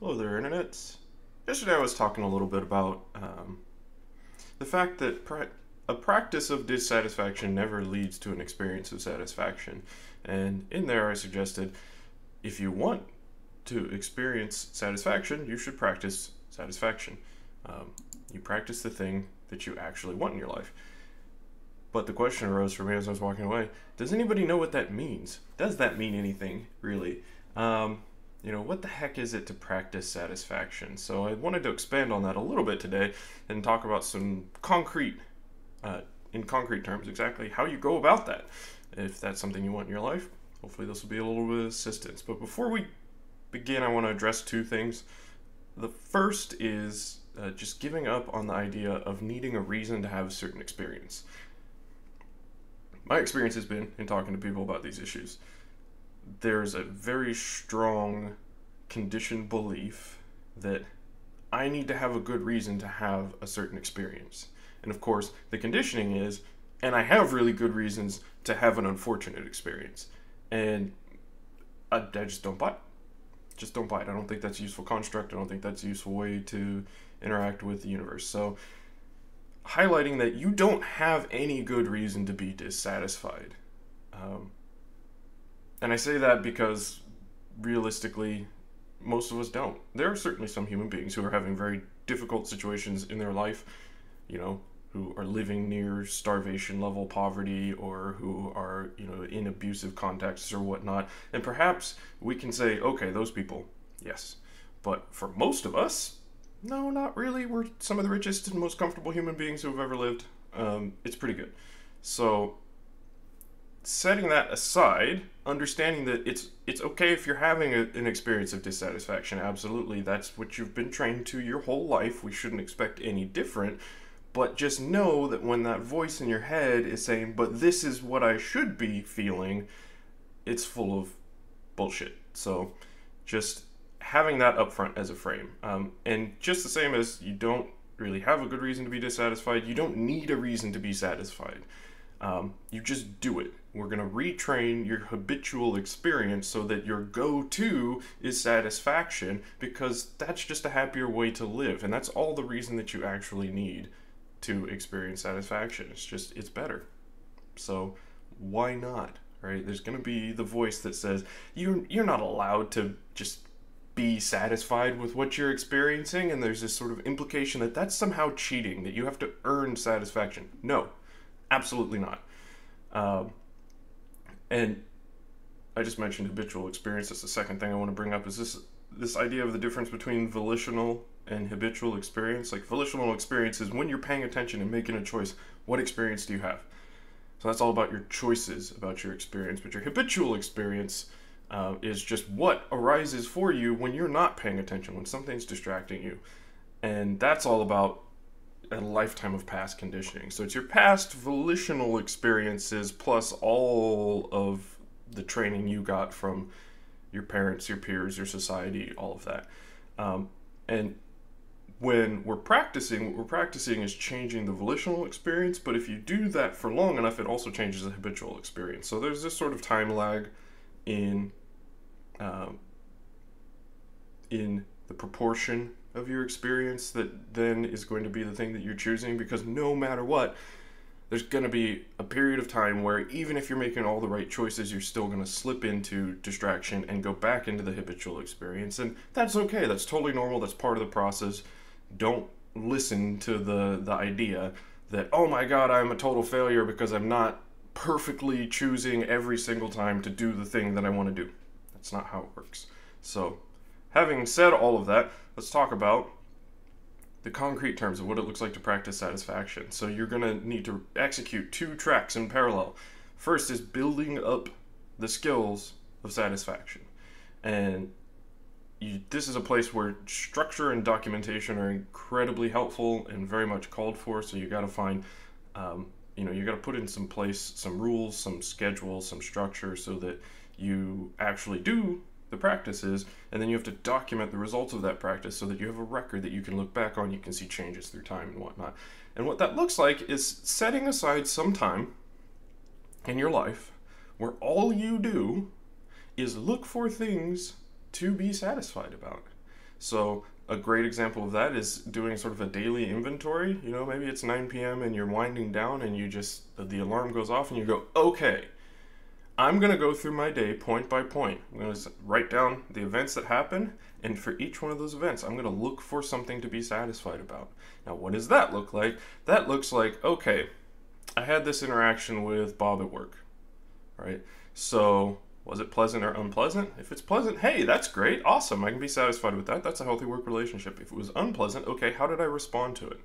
Hello there, internets. Yesterday I was talking a little bit about the fact that a practice of dissatisfaction never leads to an experience of satisfaction. And in there I suggested if you want to experience satisfaction, you should practice satisfaction. Um, you practice the thing that you actually want in your life. But the question arose for me as I was walking away, does anybody know what that means? Does that mean anything, really? Um, what the heck is it to practice satisfaction? So I wanted to expand on that a little bit today and talk about some uh, in concrete terms, exactly how you go about that. If that's something you want in your life, hopefully this will be a little bit of assistance. But before we begin, I want to address two things. The first is just giving up on the idea of needing a reason to have a certain experience. My experience has been in talking to people about these issues. There's a very strong conditioned belief that I need to have a good reason to have a certain experience. And of course, the conditioning is, and I have really good reasons to have an unfortunate experience. And I just don't buy it. Just don't buy it. I don't think that's a useful construct. I don't think that's a useful way to interact with the universe. So, highlighting that you don't have any good reason to be dissatisfied. Um, and I say that because realistically, most of us don't. There are certainly some human beings who are having very difficult situations in their life, who are living near starvation level poverty or who are, in abusive contexts or whatnot. And perhaps we can say, okay, those people, yes. But for most of us, no, not really. We're some of the richest and most comfortable human beings who have ever lived. It's pretty good. So, setting that aside, understanding that it's okay if you're having an experience of dissatisfaction. Absolutely, that's what you've been trained to your whole life. We shouldn't expect any different. But just know that when that voice in your head is saying, "But this is what I should be feeling," it's full of bullshit. So, just having that up front as a frame. And just the same as you don't really have a good reason to be dissatisfied, you don't need a reason to be satisfied. You just do it. We're going to retrain your habitual experience so that your go-to is satisfaction, because that's just a happier way to live. And that's all the reason that you actually need to experience satisfaction. It's better. So why not? Right? There's going to be the voice that says you're not allowed to just be satisfied with what you're experiencing, and there's this sort of implication that that's somehow cheating, that you have to earn satisfaction. No, absolutely not. And I just mentioned habitual experience. That's the second thing I want to bring up, is this idea of the difference between volitional and habitual experience. Like, volitional experience is when you're paying attention and making a choice. What experience do you have? So that's all about your choices about your experience. But your habitual experience is just what arises for you when you're not paying attention, when something's distracting you. And that's all about a lifetime of past conditioning. So it's your past volitional experiences plus all of the training you got from your parents, your peers, your society, all of that. And when we're practicing, what we're practicing is changing the volitional experience, but if you do that for long enough, it also changes the habitual experience. So there's this sort of time lag in in the proportion of your experience that then is going to be the thing that you're choosing, because no matter what, there's going to be a period of time where even if you're making all the right choices, you're still going to slip into distraction and go back into the habitual experience. And that's okay. That's totally normal. That's part of the process. Don't listen to the idea that, oh my God, I'm a total failure because I'm not perfectly choosing every single time to do the thing that I want to do. That's not how it works. So, having said all of that, let's talk about the concrete terms of what it looks like to practice satisfaction. So you're going to need to execute two tracks in parallel. First is building up the skills of satisfaction. And this is a place where structure and documentation are incredibly helpful and very much called for. So you got to find, you got to put in some rules, some schedule, some structure so that you actually do the practices, and then you have to document the results of that practice so that you have a record that you can look back on. You can see changes through time and whatnot. And what that looks like is setting aside some time in your life where all you do is look for things to be satisfied about. So a great example of that is doing sort of a daily inventory. You know, maybe it's 9 p.m. and you're winding down and you just, the alarm goes off and you go, okay, I'm going to go through my day point by point. I'm going to write down the events that happen, and for each one of those events, I'm going to look for something to be satisfied about. Now, what does that look like? That looks like, okay, I had this interaction with Bob at work, right? So, was it pleasant or unpleasant? If it's pleasant, hey, that's great, awesome, I can be satisfied with that. That's a healthy work relationship. If it was unpleasant, okay, how did I respond to it?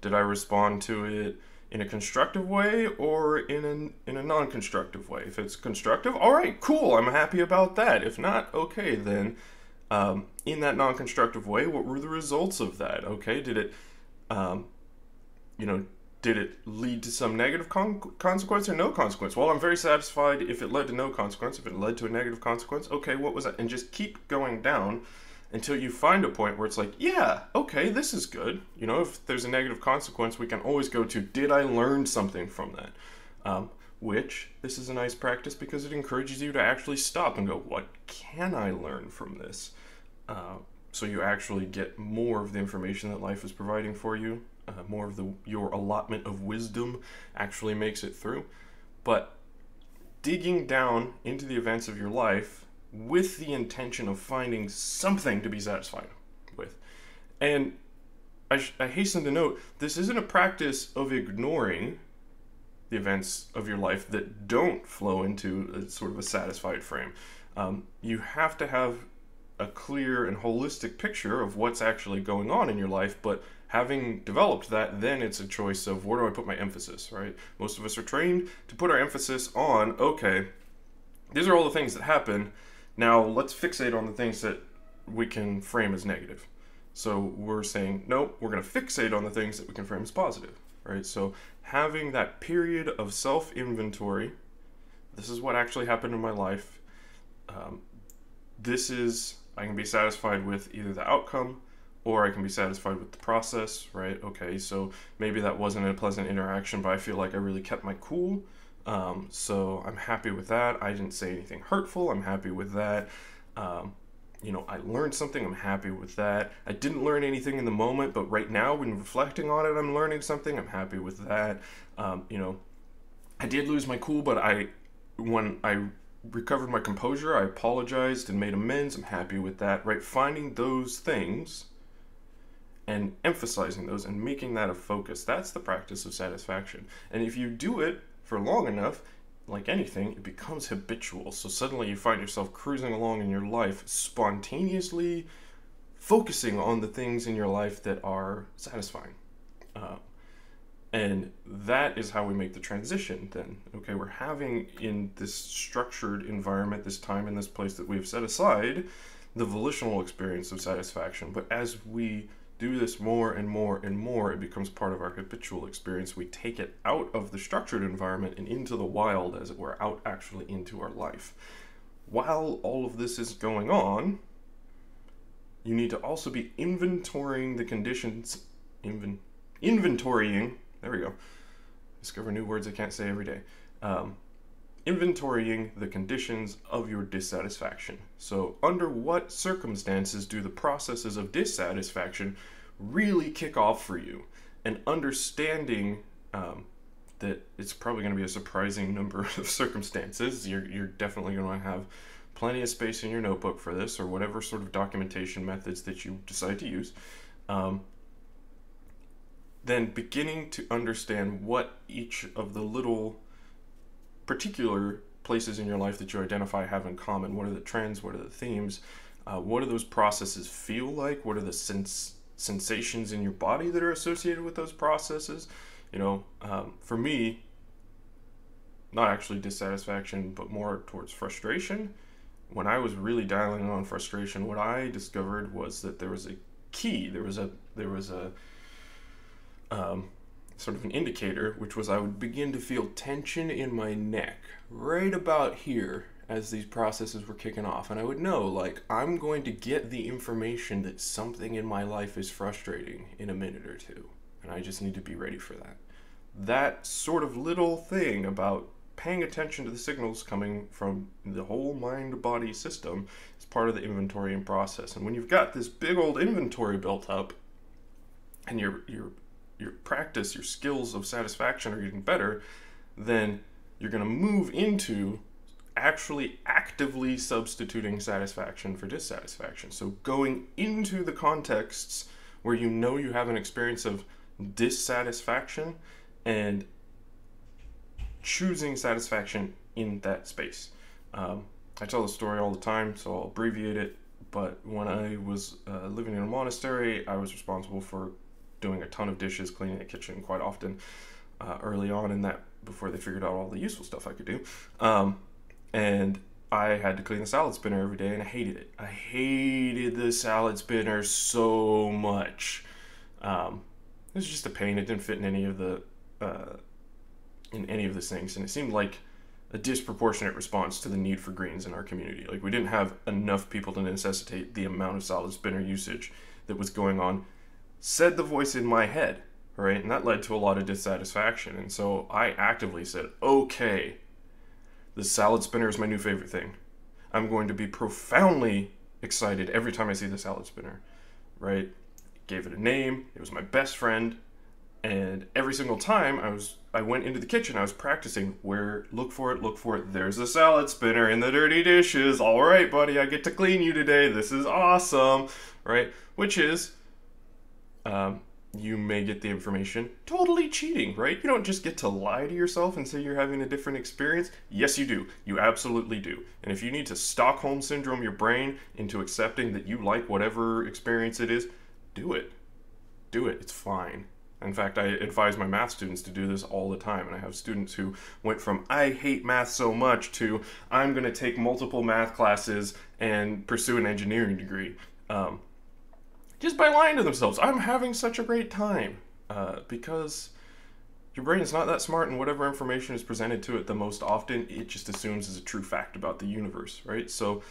Did I respond to it in a constructive way or in a non-constructive way? If it's constructive, all right, cool, I'm happy about that. If not, okay, then in that non-constructive way, what were the results of that? Okay, did it, you know, did it lead to some negative consequence or no consequence? Well, I'm very satisfied if it led to no consequence. If it led to a negative consequence, okay, what was that? And just keep going down until you find a point where it's like, yeah, okay, this is good. You know, if there's a negative consequence, we can always go to, did I learn something from that? Which, this is a nice practice because it encourages you to actually stop and go, what can I learn from this? So you actually get more of the information that life is providing for you. More of your allotment of wisdom actually makes it through. But digging down into the events of your life with the intention of finding something to be satisfied with. And I hasten to note, this isn't a practice of ignoring the events of your life that don't flow into a sort of a satisfied frame. You have to have a clear and holistic picture of what's actually going on in your life, but having developed that, then it's a choice of where do I put my emphasis, right? Most of us are trained to put our emphasis on, okay, these are all the things that happen. Now let's fixate on the things that we can frame as negative. So we're saying, nope, we're going to fixate on the things that we can frame as positive, right? So having that period of self-inventory, this is what actually happened in my life. I can be satisfied with either the outcome or I can be satisfied with the process, right? Okay, so maybe that wasn't a pleasant interaction, but I feel like I really kept my cool. So I'm happy with that. I didn't say anything hurtful. I'm happy with that. I learned something. I'm happy with that. I didn't learn anything in the moment, but right now when reflecting on it, I'm learning something. I'm happy with that. I did lose my cool, but when I recovered my composure, I apologized and made amends. I'm happy with that, right? Finding those things and emphasizing those and making that a focus. That's the practice of satisfaction. And if you do it for long enough, like anything, it becomes habitual. So suddenly you find yourself cruising along in your life, spontaneously focusing on the things in your life that are satisfying. And that is how we make the transition then. Okay, we're having in this structured environment, this time and this place that we've set aside, the volitional experience of satisfaction. But as we do this more and more and more, it becomes part of our habitual experience. We take it out of the structured environment and into the wild, as it were, out actually into our life. While all of this is going on, you need to also be inventorying the conditions, inventorying, there we go, discover new words I can't say every day, inventorying the conditions of your dissatisfaction. So under what circumstances do the processes of dissatisfaction really kick off for you? And understanding that it's probably going to be a surprising number of circumstances. You're definitely going to have plenty of space in your notebook for this, or whatever sort of documentation methods that you decide to use. Then beginning to understand what each of the little particular places in your life that you identify have in common. What are the trends? What are the themes? What do those processes feel like? What are the sensations in your body that are associated with those processes? For me, not actually dissatisfaction, but more towards frustration. When I was really dialing on frustration, what I discovered was that there was a key. There was a sort of an indicator, which was I would begin to feel tension in my neck right about here as these processes were kicking off. And I would know, like, I'm going to get the information that something in my life is frustrating in a minute or two. And I just need to be ready for that. That sort of little thing about paying attention to the signals coming from the whole mind-body system is part of the inventorying process. And when you've got this big old inventory built up, and your practice, your skills of satisfaction are getting better, then you're going to move into actually actively substituting satisfaction for dissatisfaction. So going into the contexts where you know you have an experience of dissatisfaction and choosing satisfaction in that space. I tell the story all the time, so I'll abbreviate it, but when I was living in a monastery, I was responsible for doing a ton of dishes, cleaning the kitchen quite often early on in that, before they figured out all the useful stuff I could do. And I had to clean the salad spinner every day, and I hated it. I hated the salad spinner so much. It was just a pain. It didn't fit in any of the things, and it seemed like a disproportionate response to the need for greens in our community. Like, we didn't have enough people to necessitate the amount of salad spinner usage that was going on, said the voice in my head, right? And that led to a lot of dissatisfaction. And so I actively said, okay, the salad spinner is my new favorite thing. I'm going to be profoundly excited every time I see the salad spinner, right? Gave it a name. It was my best friend. And every single time I went into the kitchen, I was practicing look for it. There's a salad spinner in the dirty dishes. All right, buddy, I get to clean you today. This is awesome, right? Which is, you may get the information, totally cheating, right? You don't just get to lie to yourself and say you're having a different experience. Yes, you do. You absolutely do. And if you need to Stockholm syndrome your brain into accepting that you like whatever experience it is, do it. Do it. It's fine. In fact, I advise my math students to do this all the time. And I have students who went from, I hate math so much, to, I'm going to take multiple math classes and pursue an engineering degree. Just by lying to themselves. I'm having such a great time. Because your brain is not that smart, and whatever information is presented to it the most often, it just assumes is a true fact about the universe, right? So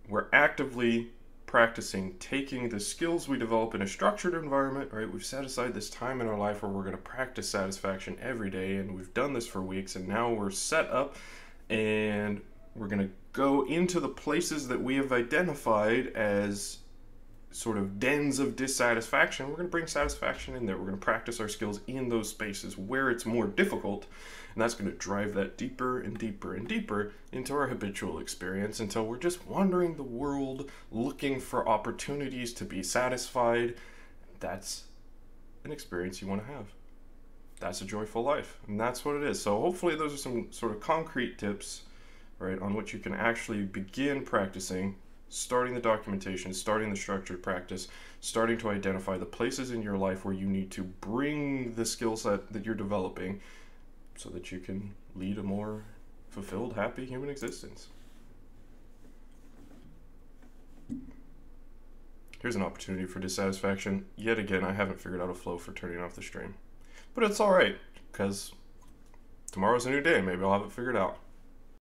we're actively practicing taking the skills we develop in a structured environment, right? We've set aside this time in our life where we're going to practice satisfaction every day, and we've done this for weeks, and now we're set up and we're going to go into the places that we have identified as sort of dens of dissatisfaction. We're going to bring satisfaction in there. We're going to practice our skills in those spaces where it's more difficult, and that's going to drive that deeper and deeper and deeper into our habitual experience until we're just wandering the world looking for opportunities to be satisfied. That's an experience you want to have. That's a joyful life, and that's what it is. So hopefully those are some sort of concrete tips, right, on which you can actually begin practicing, starting the documentation, starting the structured practice, starting to identify the places in your life where you need to bring the skill set that you're developing so that you can lead a more fulfilled, happy human existence. Here's an opportunity for dissatisfaction. Yet again, I haven't figured out a flow for turning off the stream. But it's alright, because tomorrow's a new day. Maybe I'll have it figured out.